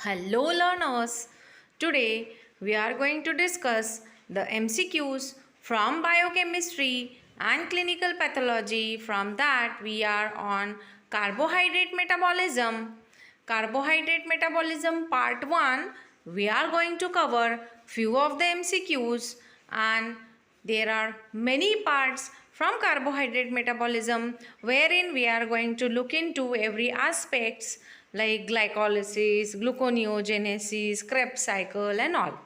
Hello learners! Today we are going to discuss the MCQs from biochemistry and clinical pathology. From that we are on carbohydrate metabolism. Carbohydrate metabolism part 1, we are going to cover few of the MCQs, and there are many parts from carbohydrate metabolism wherein we are going to look into every aspects like glycolysis, gluconeogenesis, Krebs cycle and all.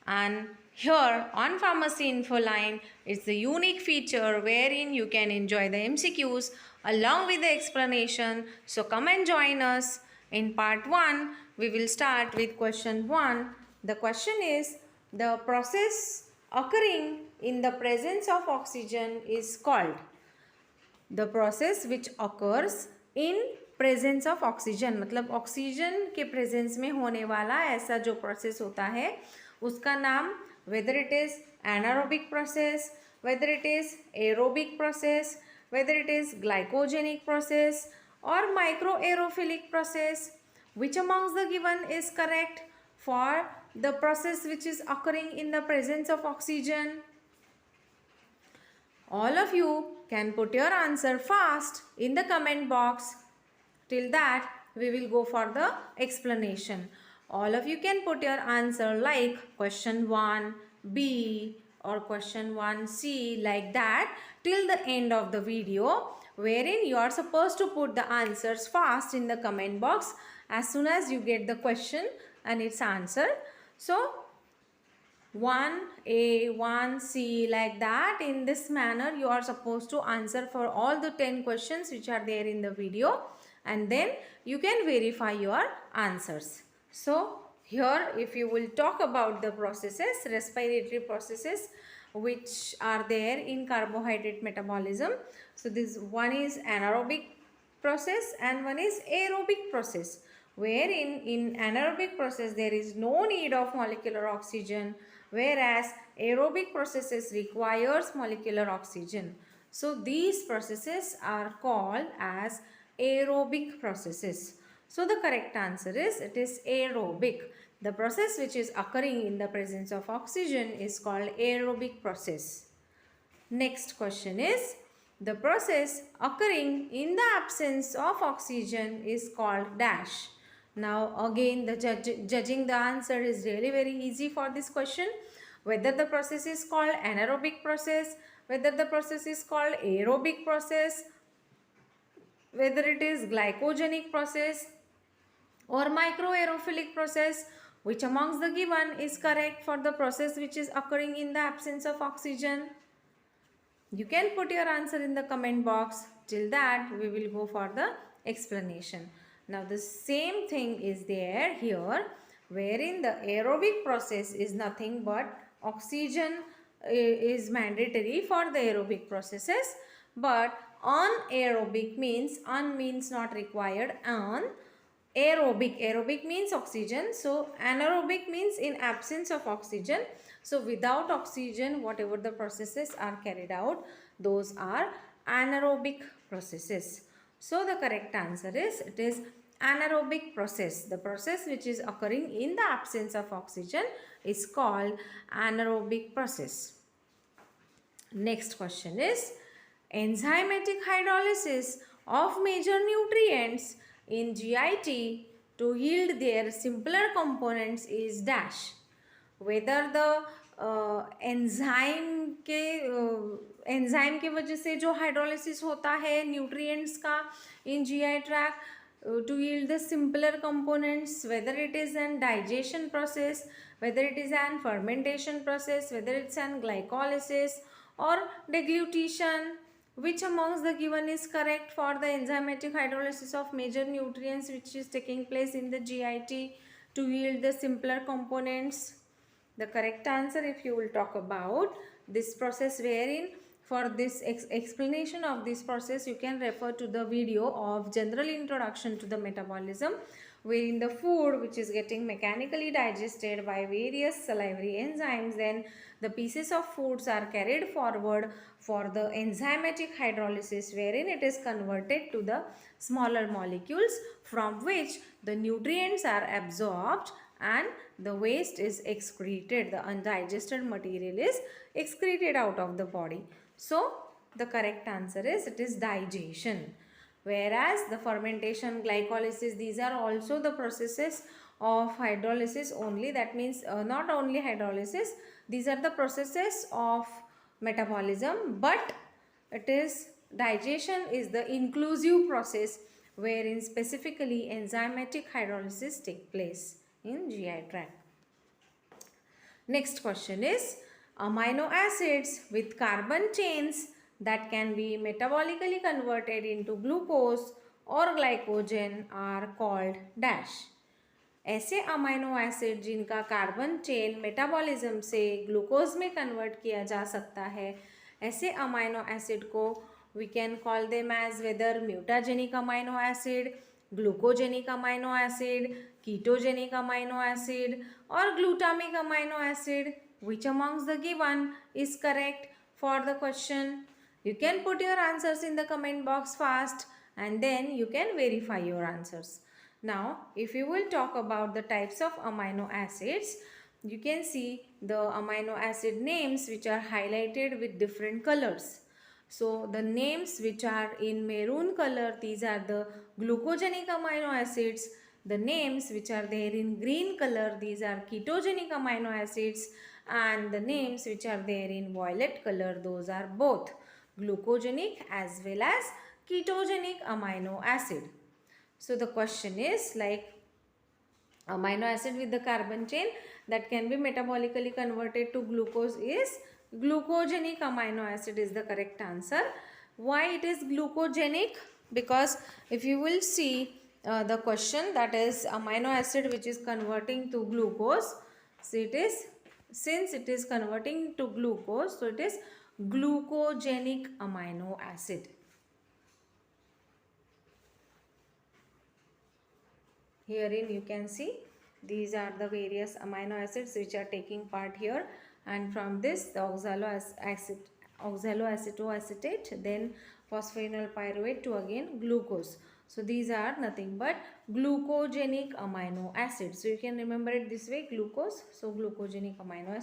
And here on Pharmacy Info Line, it's the unique feature wherein you can enjoy the MCQs along with the explanation. So come and join us. In part 1, we will start with question 1. The question is, the process occurring in the presence of oxygen is called. The process which occurs in presence of oxygen, मतलब oxygen के presence में होने वाला ऐसा जो process होता है उसका नाम, whether it is anaerobic process, whether it is aerobic process, whether it is glycogenic process और microaerophilic process, which amongst the given is correct for the process which is occurring in the presence of oxygen? All of you can put your answer fast in the comment box. Till that, we will go for the explanation. All of you can put your answer like question 1, B or question 1C, like that till the end of the video, wherein you are supposed to put the answers fast in the comment box as soon as you get the question and its answer. So 1A, 1C, like that. In this manner, you are supposed to answer for all the 10 questions which are there in the video, and then you can verify your answers. So here, if you will talk about the processes, respiratory processes which are there in carbohydrate metabolism. So this one is anaerobic process and one is aerobic process, wherein in anaerobic process there is no need of molecular oxygen, whereas aerobic processes requires molecular oxygen. So these processes are called as aerobic processes. So the correct answer is, it is aerobic. The process which is occurring in the presence of oxygen is called aerobic process. Next question is, the process occurring in the absence of oxygen is called dash. Now again, the judging the answer is really very easy for this question. Whether the process is called anaerobic process, whether the process is called aerobic process, whether it is glycogenic process or microaerophilic process, which amongst the given is correct for the process which is occurring in the absence of oxygen? You can put your answer in the comment box. Till that, we will go for the explanation. Now the same thing is there here, wherein the aerobic process is nothing but oxygen is mandatory for the aerobic processes, but anaerobic means, means not required, aerobic means oxygen, so anaerobic means in absence of oxygen. So without oxygen, whatever the processes are carried out, those are anaerobic processes. So the correct answer is, it is anaerobic process. The process which is occurring in the absence of oxygen is called anaerobic process. Next question is, enzymatic hydrolysis of major nutrients in GIT to yield their simpler components is dash. Whether the enzyme के वजह से जो hydrolysis होता है nutrients का in GI tract to yield the simpler components, whether it is an digestion process, whether it is an fermentation process, whether it's an glycolysis or deglutition, which amongst the given is correct for the enzymatic hydrolysis of major nutrients which is taking place in the GIT to yield the simpler components? The correct answer, if you will talk about this process, wherein for this explanation of this process, you can refer to the video of general introduction to the metabolism, wherein the food which is getting mechanically digested by various salivary enzymes, then the pieces of foods are carried forward for the enzymatic hydrolysis, wherein it is converted to the smaller molecules from which the nutrients are absorbed and the waste is excreted. The undigested material is excreted out of the body. So the correct answer is it is digestion. Whereas the fermentation, glycolysis, these are also the processes of hydrolysis only. That means not only hydrolysis, these are the processes of metabolism, but it is digestion is the inclusive process wherein specifically enzymatic hydrolysis take place in GI tract. Next question is amino acids with carbon chains that can be metabolically converted into glucose or glycogen are called dash. ऐसे amino acid जिनका carbon chain metabolism से glucose में convert किया जा सकता है, ऐसे amino acid को we can call them as whether mutagenic amino acid, glucogenic amino acid, ketogenic amino acid or glutamic amino acid. Which amongst the given is correct for the question? You can put your answers in the comment box fast and then you can verify your answers. Now if you will talk about the types of amino acids, you can see the amino acid names which are highlighted with different colors. So the names which are in maroon color, these are the glucogenic amino acids. The names which are there in green color, these are ketogenic amino acids, and the names which are there in violet color, those are both glucogenic as well as ketogenic amino acid. So the question is like amino acid with the carbon chain that can be metabolically converted to glucose is glucogenic amino acid is the correct answer. Why it is glucogenic? Because if you will see the question, that is amino acid which is converting to glucose, so it is, since it is converting to glucose, so it is glucogenic amino acid. Herein you can see these are the various amino acids which are taking part here, and from this the oxaloacetoacetate, then phosphoenol pyruvate to again glucose. So these are nothing but glucogenic amino acids. So you can remember it this way, glucose, so glucogenic amino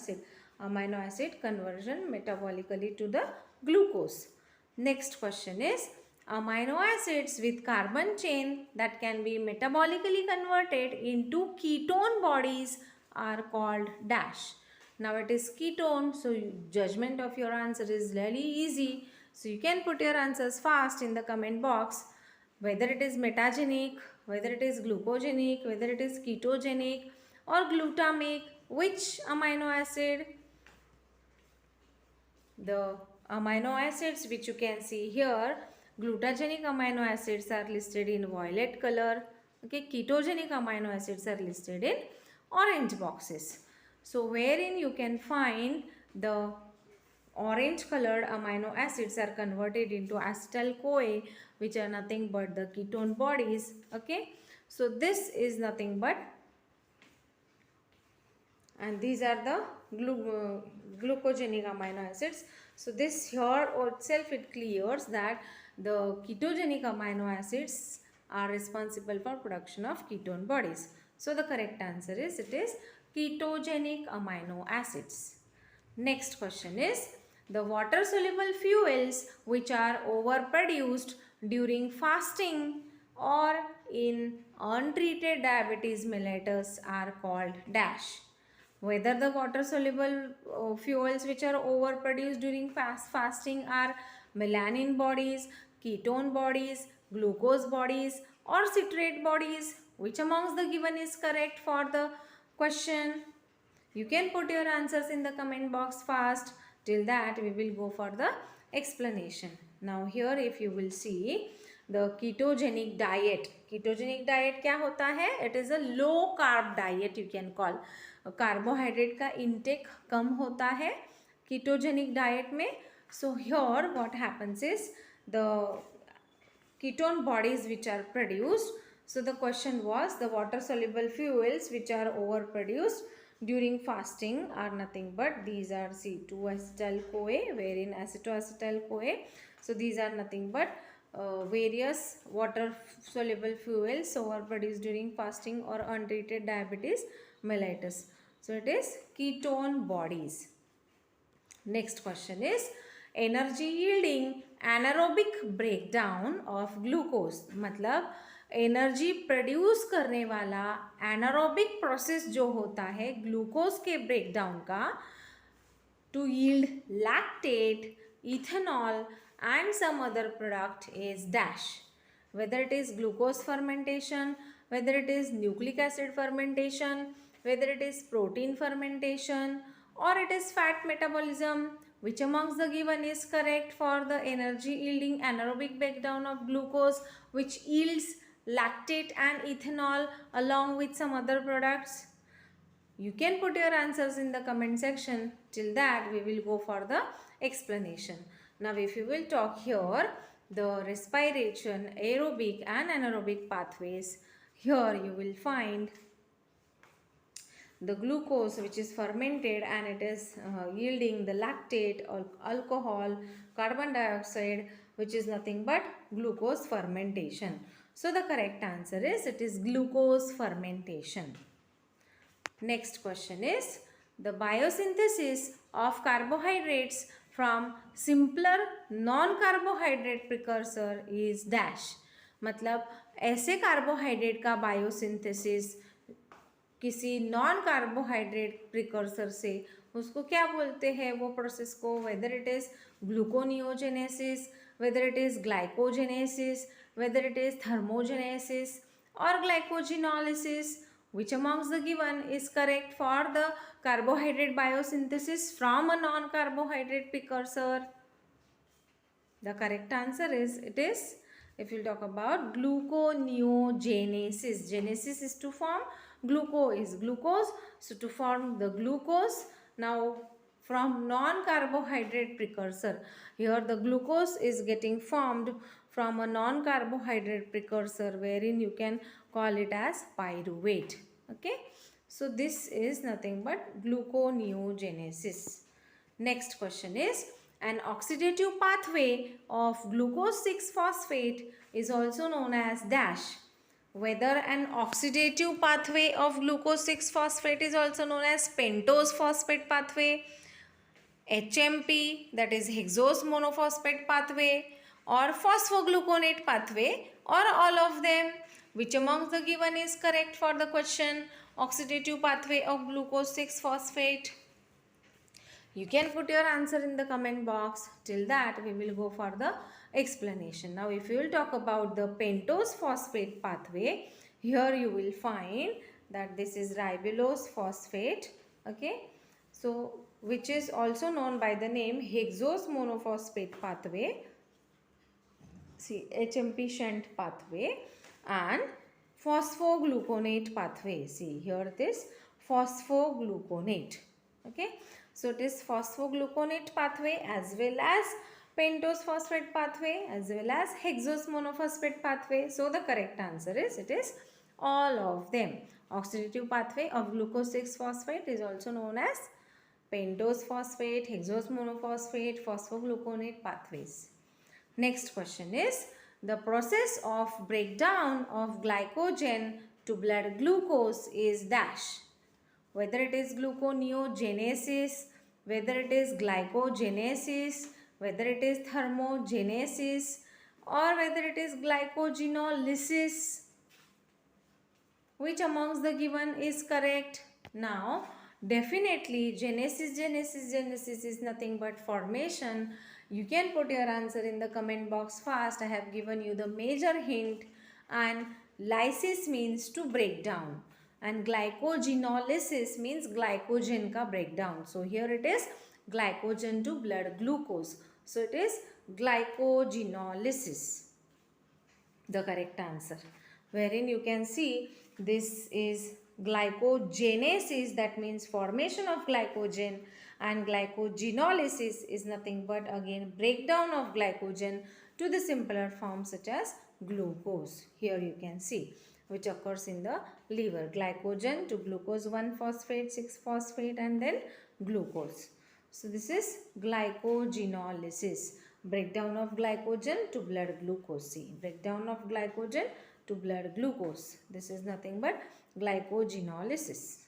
acid conversion metabolically to the glucose. Next question is amino acids with carbon chain that can be metabolically converted into ketone bodies are called dash. Now it is ketone, so judgment of your answer is really easy. So you can put your answers fast in the comment box, whether it is metagenic, whether it is glucogenic, whether it is ketogenic or glutamic, which amino acid. The amino acids which you can see here, glutagenic amino acids are listed in violet color. Okay, ketogenic amino acids are listed in orange boxes. So wherein you can find the orange colored amino acids are converted into acetyl-CoA, which are nothing but the ketone bodies. Okay, so this is nothing but, and these are the glucogenic amino acids. So this here itself it clears that the ketogenic amino acids are responsible for production of ketone bodies. So the correct answer is it is ketogenic amino acids. Next question is the water soluble fuels which are overproduced during fasting or in untreated diabetes mellitus are called dash. Whether the water soluble fuels which are overproduced during fasting are melanin bodies, ketone bodies, glucose bodies or citrate bodies, which amongst the given is correct for the question? You can put your answers in the comment box fast. Till that we will go for the explanation. Now here if you will see the ketogenic diet. Ketogenic diet क्या होता है? It is a low carb diet you can call. Carbohydrate का intake कम होता है ketogenic diet में. So here what happens is the ketone bodies which are produced, So the question was, the water soluble fuels which are overproduced during fasting are nothing but these are C2-acetyl CoA, wherein acetoacetyl CoA. So these are nothing but various water soluble fuels overproduced during fasting or untreated diabetes mellitus. So it is ketone bodies. Next question is energy yielding anaerobic breakdown of glucose. मतलब energy produce करने वाला anaerobic process जो होता है glucose के breakdown का to yield lactate, ethanol and some other product is dash. Whether it is glucose fermentation, whether it is nucleic acid fermentation, whether it is protein fermentation or it is fat metabolism, which amongst the given is correct for the energy yielding anaerobic breakdown of glucose which yields lactate and ethanol along with some other products? You can put your answers in the comment section. Till that we will go for the explanation. Now if you will talk here the respiration, aerobic and anaerobic pathways, here you will find the glucose which is fermented and it is yielding the lactate or alcohol, carbon dioxide, which is nothing but glucose fermentation. So the correct answer is it is glucose fermentation. Next question is the biosynthesis of carbohydrates from simpler non-carbohydrate precursor is dash. मतलब ऐसे carbohydrate का biosynthesis किसी non carbohydrate precursor से उसको क्या बोलते हैं वो प्रोसेस को, whether it is gluconeogenesis, whether it is glycogenesis, whether it is thermogenesis और glycogenolysis. Which amongst the given is correct for the carbohydrate biosynthesis from a non-carbohydrate precursor? The correct answer is, it is, if you talk about gluconeogenesis. Genesis is to form, gluco is glucose. So to form the glucose, now from non-carbohydrate precursor, here the glucose is getting formed from a non-carbohydrate precursor wherein you can call it as pyruvate. Okay, so this is nothing but gluconeogenesis. Next question is an oxidative pathway of glucose 6-phosphate is also known as dash. Whether an oxidative pathway of glucose 6-phosphate is also known as pentose phosphate pathway, HMP, that is hexose monophosphate pathway, or phosphogluconate pathway, or all of them. Which amongst the given is correct for the question? Oxidative pathway of glucose 6-phosphate. You can put your answer in the comment box. Till that we will go for the explanation. Now if you will talk about the pentose phosphate pathway, here you will find that this is ribulose phosphate. Okay, so which is also known by the name hexose monophosphate pathway, see HMP shunt pathway, and phosphogluconate pathway. See here it is phosphogluconate. Okay, so it is phosphogluconate pathway as well as pentose phosphate pathway as well as hexose monophosphate pathway. So the correct answer is, it is all of them. Oxidative pathway of glucose 6-phosphate is also known as pentose phosphate, hexose monophosphate, phosphogluconate pathways. Next question is the process of breakdown of glycogen to blood glucose is dash. Whether it is gluconeogenesis, whether it is glycogenesis, whether it is thermogenesis, or whether it is glycogenolysis. Which amongst the given is correct? Now definitely genesis is nothing but formation. You can put your answer in the comment box fast. I have given you the major hint, and lysis means to break down and glycogenolysis means glycogen ka breakdown. So here it is glycogen to blood glucose. So it is glycogenolysis, the correct answer, wherein you can see this is glycogenesis, that means formation of glycogen, and glycogenolysis is nothing but again breakdown of glycogen to the simpler form such as glucose. Here you can see which occurs in the liver. Glycogen to glucose 1-phosphate, 6-phosphate, and then glucose. So this is glycogenolysis. Breakdown of glycogen to blood glucose. See, breakdown of glycogen to blood glucose. This is nothing but glycogenolysis.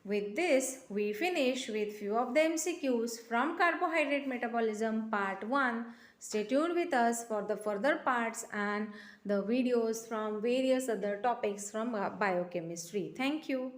With this, we finish with few of the MCQs from carbohydrate metabolism part 1. Stay tuned with us for the further parts and the videos from various other topics from biochemistry. Thank you.